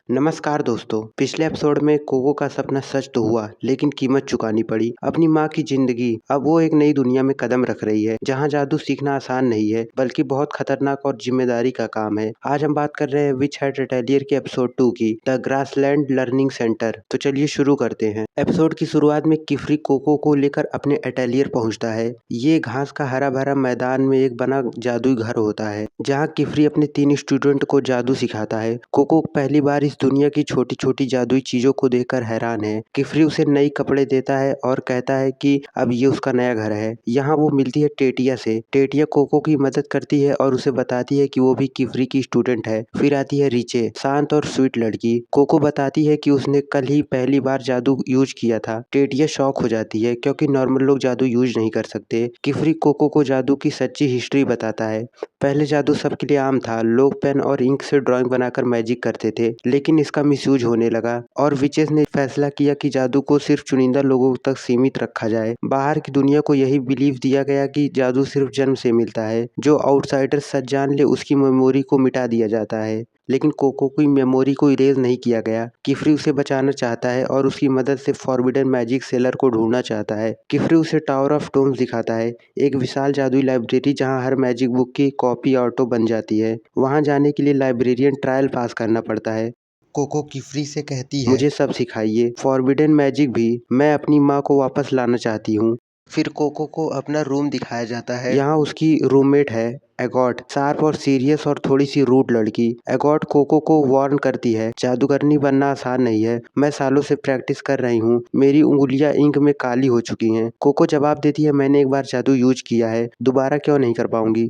नमस्कार दोस्तों। पिछले एपिसोड में कोको का सपना सच तो हुआ, लेकिन कीमत चुकानी पड़ी। अपनी माँ की जिंदगी। अब वो एक नई दुनिया में कदम रख रही है, जहाँ जादू सीखना आसान नहीं है, बल्कि बहुत खतरनाक और जिम्मेदारी का काम है। आज हम बात कर रहे हैं विच हेड अटेलियर के एपिसोड 2 की, द ग्रासलैंड लर्निंग सेंटर। तो चलिए शुरू करते हैं। एपिसोड की शुरुआत में किफरी कोको को लेकर अपने अटेलियर पहुँचता है। ये घास का हरा भरा मैदान में एक बना जादुई घर होता है, जहाँ किफरी अपने 3 स्टूडेंट को जादू सिखाता है। कोको पहली बार इस दुनिया की छोटी छोटी जादुई चीजों को देखकर हैरान है। किफरी उसे नई कपड़े देता है और कहता है कि अब ये उसका नया घर है। यहाँ वो मिलती है टेटिया से। टेटिया कोको की मदद करती है और उसे बताती है कि वो भी किफरी की स्टूडेंट है। फिर आती है रिचे, शांत और स्वीट लड़की। कोको बताती है कि उसने कल ही पहली बार जादू यूज किया था। टेटिया शॉक हो जाती है, क्योंकि नॉर्मल लोग जादू यूज नहीं कर सकते। किफरी कोको को जादू की सच्ची हिस्ट्री बताता है। पहले जादू सबके लिए आम था। लोग पेन और इंक से ड्राइंग बनाकर मैजिक करते थे, लेकिन इसका मिसयूज होने लगा और विचेस ने फैसला किया कि जादू को सिर्फ चुनिंदा लोगों तक सीमित रखा जाए। बाहर की दुनिया को यही बिलीव दिया गया कि जादू सिर्फ जन्म से मिलता है। जो आउटसाइडर सच जान ले, उसकी मेमोरी को मिटा दिया जाता है। लेकिन कोको की मेमोरी को इरेज नहीं किया गया। किफरी उसे बचाना चाहता है और उसकी मदद से फॉरबिडन मैजिक सेलर को ढूंढना चाहता है। किफरी उसे टावर ऑफ टोम्स दिखाता है, एक विशाल जादुई लाइब्रेरी जहां हर मैजिक बुक की कॉपी ऑटो बन जाती है। वहां जाने के लिए लाइब्रेरियन ट्रायल पास करना पड़ता है। कोको किफरी से कहती है, मुझे सब सिखाइए, फॉरबिडन मैजिक भी। मैं अपनी माँ को वापस लाना चाहती हूँ। फिर कोको को अपना रूम दिखाया जाता है। यहाँ उसकी रूममेट है एगॉट, शार्प और सीरियस और थोड़ी सी रूड लड़की। एगॉट कोको को वार्न करती है, जादूगरनी बनना आसान नहीं है। मैं सालों से प्रैक्टिस कर रही हूँ, मेरी उंगलियां इंक में काली हो चुकी हैं। कोको जवाब देती है, मैंने एक बार जादू यूज किया है, दोबारा क्यों नहीं कर पाऊंगी।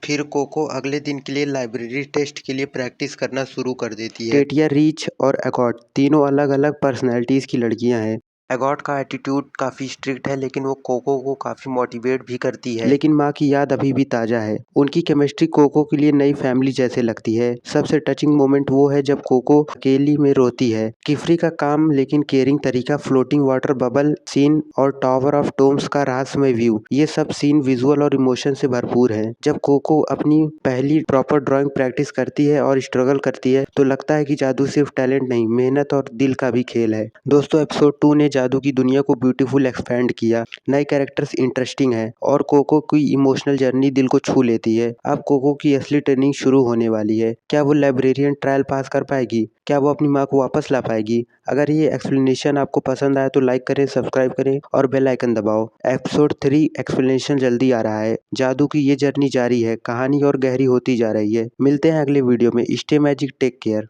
फिर कोको अगले दिन के लिए लाइब्रेरी टेस्ट के लिए प्रैक्टिस करना शुरू कर देती है। टेटिया, रीच और एगॉट तीनों अलग अलग पर्सनैलिटीज की लड़कियां हैं। एगॉट का एटीट्यूड काफी स्ट्रिक्ट है, लेकिन वो कोको को काफी मोटिवेट भी करती है। लेकिन माँ की याद अभी भी ताजा है। उनकी केमिस्ट्री कोको के लिए नई फैमिली जैसे लगती है। सबसे टचिंग मोमेंट वो है जब कोको अकेली में रोती है। किफरी का काम लेकिन केयरिंग तरीका, फ्लोटिंग वाटर बबल सीन और टावर ऑफ टोम्स का रहस्यमय व्यू, ये सब सीन विजुअल और इमोशन से भरपूर है। जब कोको अपनी पहली प्रॉपर ड्राइंग प्रैक्टिस करती है और स्ट्रगल करती है, तो लगता है कि जादू सिर्फ टैलेंट नहीं, मेहनत और दिल का भी खेल है। दोस्तों, एपिसोड 2 ने जादू की दुनिया को ब्यूटीफुल एक्सपेंड किया। नए कैरेक्टर्स इंटरेस्टिंग है और कोको की इमोशनल जर्नी दिल को छू लेती है। अब कोको की असली ट्रेनिंग शुरू होने वाली है। क्या वो लाइब्रेरियन ट्रायल पास कर पाएगी? क्या वो अपनी माँ को वापस ला पाएगी? अगर ये एक्सप्लेनेशन आपको पसंद आया तो लाइक करें, सब्सक्राइब करें और बेल आइकन दबाओ। एपिसोड 3 एक्सप्लेनेशन जल्दी आ रहा है। जादू की ये जर्नी जारी है, कहानी और गहरी होती जा रही है। मिलते हैं अगले वीडियो में। Stay magic, take care.